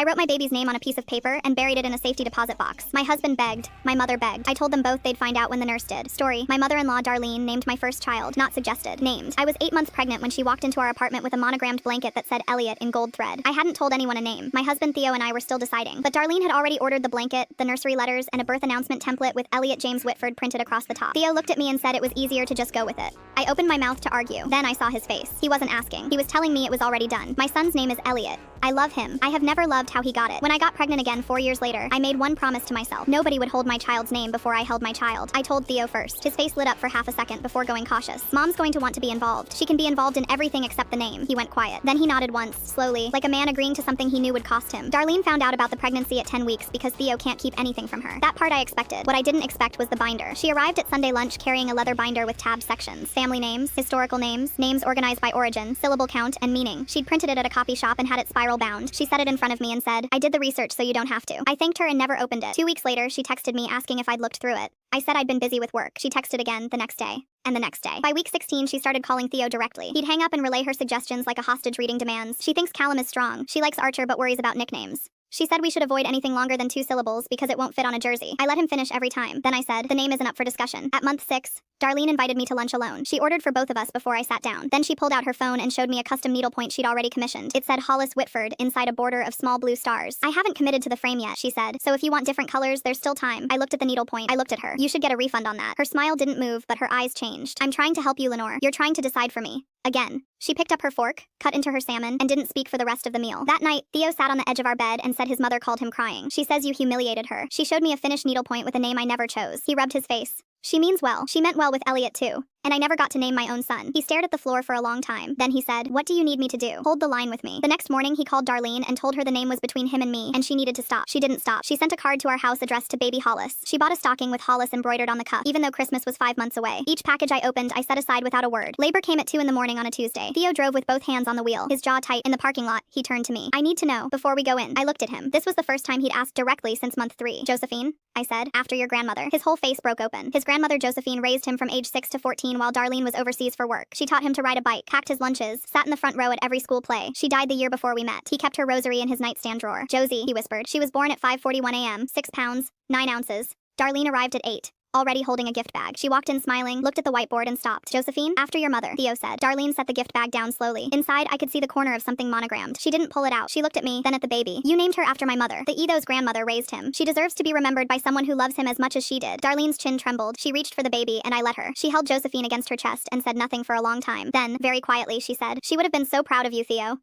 I wrote my baby's name on a piece of paper and buried it in a safety deposit box. My husband begged. My mother begged. I told them both they'd find out when the nurse did. Story. My mother-in-law, Darlene, named my first child. Not suggested. Named. I was 8 months pregnant when she walked into our apartment with a monogrammed blanket that said Elliot in gold thread. I hadn't told anyone a name. My husband Theo and I were still deciding. But Darlene had already ordered the blanket, the nursery letters, and a birth announcement template with Elliot James Whitford printed across the top. Theo looked at me and said it was easier to just go with it. I opened my mouth to argue. Then I saw his face. He wasn't asking. He was telling me it was already done. My son's name is Elliot. I love him. I have never loved how he got it. When I got pregnant again 4 years later, I made one promise to myself. Nobody would hold my child's name before I held my child. I told Theo first. His face lit up for half a second before going cautious. Mom's going to want to be involved. She can be involved in everything except the name. He went quiet. Then he nodded once, slowly, like a man agreeing to something he knew would cost him. Darlene found out about the pregnancy at 10 weeks because Theo can't keep anything from her. That part I expected. What I didn't expect was the binder. She arrived at Sunday lunch carrying a leather binder with tabbed sections. Family names, historical names, names organized by origin, syllable count, and meaning. She'd printed it at a copy shop and had it spiral bound. She set it in front of me and said, "I did the research so you don't have to." I thanked her and never opened it. 2 weeks later, she texted me asking if I'd looked through it. I said I'd been busy with work. She texted again the next day. And the next day. By week 16, she started calling Theo directly. He'd hang up and relay her suggestions like a hostage reading demands. She thinks Callum is strong. She likes Archer but worries about nicknames. She said we should avoid anything longer than 2 syllables because it won't fit on a jersey. I let him finish every time. Then I said, the name isn't up for discussion. At month 6, Darlene invited me to lunch alone. She ordered for both of us before I sat down. Then she pulled out her phone and showed me a custom needlepoint she'd already commissioned. It said Hollis Whitford inside a border of small blue stars. "I haven't committed to the frame yet," she said, "so if you want different colors, there's still time." I looked at the needlepoint. I looked at her. "You should get a refund on that." Her smile didn't move, but her eyes changed. "I'm trying to help you, Lenore. You're trying to decide for me." Again. She picked up her fork, cut into her salmon, and didn't speak for the rest of the meal. That night, Theo sat on the edge of our bed and said his mother called him crying. "She says you humiliated her." She showed me a finished needlepoint with a name I never chose. He rubbed his face. "She means well." She meant well with Elliot too. And I never got to name my own son. He stared at the floor for a long time. Then he said, "What do you need me to do?" "Hold the line with me." The next morning, he called Darlene and told her the name was between him and me, and she needed to stop. She didn't stop. She sent a card to our house addressed to baby Hollis. She bought a stocking with Hollis embroidered on the cuff, even though Christmas was 5 months away. Each package I opened, I set aside without a word. Labor came at 2 in the morning on a Tuesday. Theo drove with both hands on the wheel, his jaw tight. In the parking lot, he turned to me. "I need to know, before we go in." I looked at him. This was the first time he'd asked directly since month 3. "Josephine," I said, "after your grandmother." His whole face broke open. His grandmother Josephine raised him from age 6 to 14 while Darlene was overseas for work. She taught him to ride a bike, packed his lunches, sat in the front row at every school play. She died the year before we met. He kept her rosary in his nightstand drawer. "Josie," he whispered. "She was born at 5:41 a.m., 6 pounds, 9 ounces. Darlene arrived at 8. Already holding a gift bag. She walked in smiling, looked at the whiteboard and stopped. "Josephine, after your mother," Theo said. Darlene set the gift bag down slowly. Inside, I could see the corner of something monogrammed. She didn't pull it out. She looked at me, then at the baby. "You named her after my mother. The Edo's grandmother raised him. She deserves to be remembered by someone who loves him as much as she did." Darlene's chin trembled. She reached for the baby, and I let her. She held Josephine against her chest and said nothing for a long time. Then, very quietly, she said, "She would have been so proud of you, Theo."